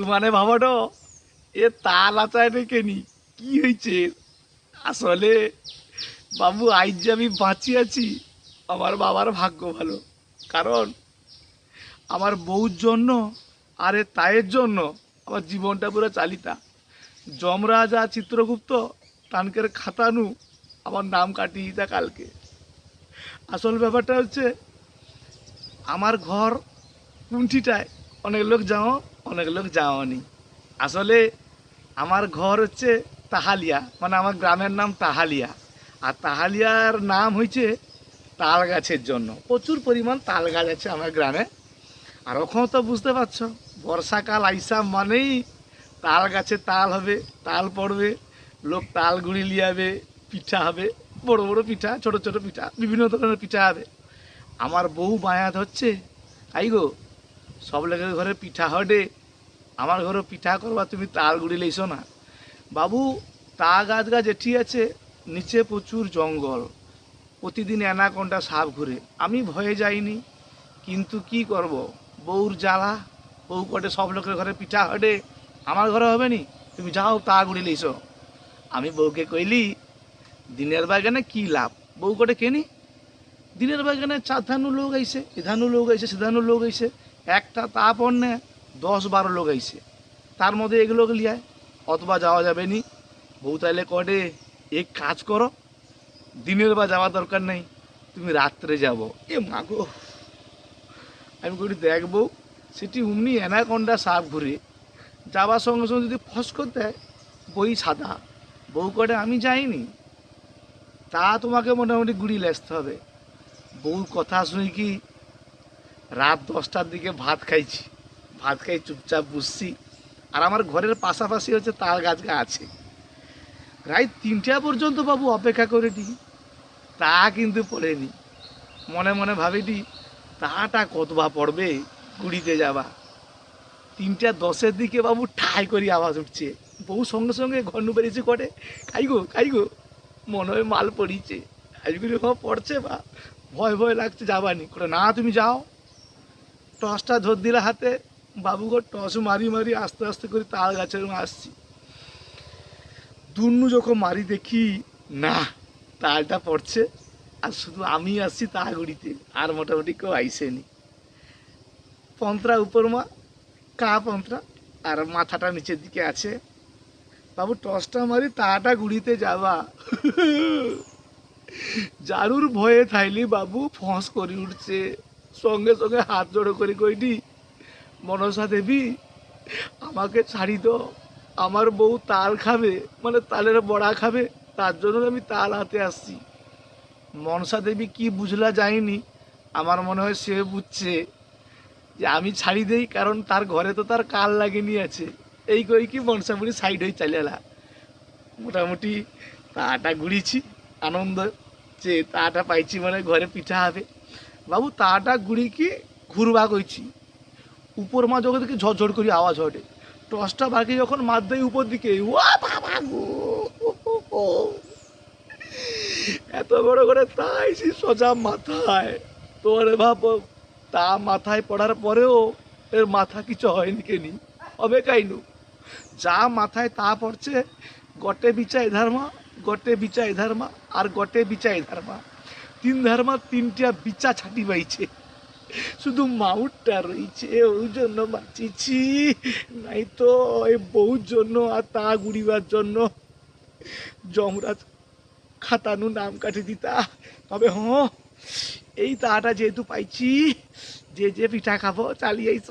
মানে ভাবাটো এ তাল আচায় কেনি কি হয়েছে আসলে বাবু আজ যে আমি বাঁচি আছি আমার বাবার ভাগ্য ভালো। কারণ আমার বউর জন্য আরে তায়ের জন্য আমার জীবনটা পুরো চালিতা। যমরাজ আর চিত্রগুপ্ত তানকের খাতানু আমার নাম কাটিয়ে দিতা কালকে। আসল ব্যাপারটা হচ্ছে আমার ঘর কুণ্ঠিটায় অনেক লোক যাও, অনেক লোক যাওনি। আসলে আমার ঘর হচ্ছে তাহালিয়া, মানে আমার গ্রামের নাম তাহালিয়া। আর তাহালিয়ার নাম হয়েছে তাল গাছের জন্য। প্রচুর পরিমাণ তাল গাছ আছে আমার গ্রামে। আর ওখানে তো বুঝতে পারছো বর্ষাকাল আইসা মানেই তাল গাছে তাল হবে, তাল পড়বে, লোক তাল গুঁড়ি লিয়াবে, পিঠা হবে, বড় বড় পিঠা, ছোট ছোট পিঠা, বিভিন্ন ধরনের পিঠা হবে। আমার বউ মায়া ধরছে, আই গো সব লোকের ঘরে পিঠা হডে, আমার ঘরে পিঠা করবা, তুমি তাল গুঁড়ি লইছো না। বাবু তা গাছ গাছ এটি আছে, নিচে প্রচুর জঙ্গল, প্রতিদিন অ্যানাকোন্ডা সাপ ঘুরে। আমি ভয়ে যাইনি, কিন্তু কি করব, বউর জ্বালা। বউ কটে সব লোকের ঘরে পিঠা হডে, আমার ঘরে হবে নি, তুমি যাও তা গুঁড়ি লইছো। আমি বউকে কইলি দিনের বাগানে কি লাভ। বউ কটে কেনি দিনের বাগানে চাধানু লোক আইছে, এধানু লোক আইছে, সেধানু লোক আইছে, একটা তাপ অন্যে 10-12 লোক আইছে, তার মধ্যে এগুলোকে লিয়ায়, অথবা যাওয়া যাবে নি। বউ তাইলে কটে এক কাজ করো, দিনের বা যাওয়া দরকার নেই, তুমি রাত্রে যাবো। এ মাগো, আমি করি দেখবো সেটি অমনি অ্যানাকন্ডা সাপ ঘুরে, যাওয়ার সঙ্গে সঙ্গে যদি ফস করতে হয় বই সাদা। বউ করে আমি যাইনি, তা তোমাকে মোটামুটি গুড়ি লেসতে হবে। বউর কথা শুনি কি রাত 10টার দিকে ভাত খাইছি, ভাত খাই চুপচাপ বুঝছি। আর আমার ঘরের পাশাপাশি হচ্ছে তাল গাছ আছে। রাত 3টা পর্যন্ত বাবু অপেক্ষা করে দিই, তা কিন্তু পড়েনি। মনে মনে ভাবিটি তাটা কতবা পড়বে গুড়িতে যাবা। 3টা 10-এর দিকে বাবু ঠাই করি আওয়াজ উঠছে। বউ সঙ্গে সঙ্গে ঘন্নু বেরিয়েছে করে, খাই গো মনে হয় মাল পড়িছে, আজগুলি পড়ছে বা ভয় ভয় লাগছে যাবানি করে। না তুমি যাও। টসটা ধর দিলে হাতে, বাবু গো টস মারি মারি আস্তে আস্তে করে তাল গাছের আসছি। দুন্নু যখন মারি দেখি না তালটা পড়ছে, আর শুধু আমি আসছি তাগুড়িতে, আর মোটামুটি কেউ আইসেনি। পন্ত্রা উপর মা, কা পন্ত্রা, আর মাথাটা নিচের দিকে আছে। বাবু টসটা মারি তাটা গুড়িতে যাবা, জারুর ভয়ে থাইলি বাবু ফস করে উঠছে। সঙ্গে সঙ্গে হাত জড়ো করে কইটি মনসা দেবী আমাকে ছাড়ি দো, আমার বউ তাল খাবে, মানে তালের বড়া খাবে, তার জন্য আমি তাল হাতে আসছি। মনসা দেবী কি বুঝলা যায়নি, আমার মনে হয় সে বুঝছে যে আমি ছাড়ি দেই, কারণ তার ঘরে তো তার কাল লাগেনি আছে। এই কই কি মনসা বুড়ি সাইড হয়ে চলে এলা। মোটামুটি তাটা ঘুরিছি আনন্দ, যে তাটা পাইছি মানে ঘরে পিঠা হবে। বাবু তাটা গুড়ি কি ঘুরবা কইছি, উপর মা যখন দেখি ঝরঝর করি আওয়াজ হটে, টসটা বাকি যখন মার দেয় উপর দিকে, ওয়া বাবা গো, এত বড় করে তাইছি সোজা মাথায়। তোরে ভাব তা মাথায় পড়ার পরেও এর মাথা কিছু হয়নি কেনি, হবে কাইনু। যা মাথায় তা পড়ছে, গটে বিচা এধারমা, গটে বিচা এধারমা, আর গটে বিচা এধারমা, 3 ধারমা 3টা বিচা ছাটি পাইছে, শুধু মাউটটা রয়েছে। ওই জন্য বাঁচিছি, নাই তো এই বউর জন্য আর তা গুড়িবার জন্য যমরাজ খাতানু নাম কাটি দিতা। তবে এই তাটা যেহেতু পাইছি, যে যে পিঠা খাবো চালিয়েছ।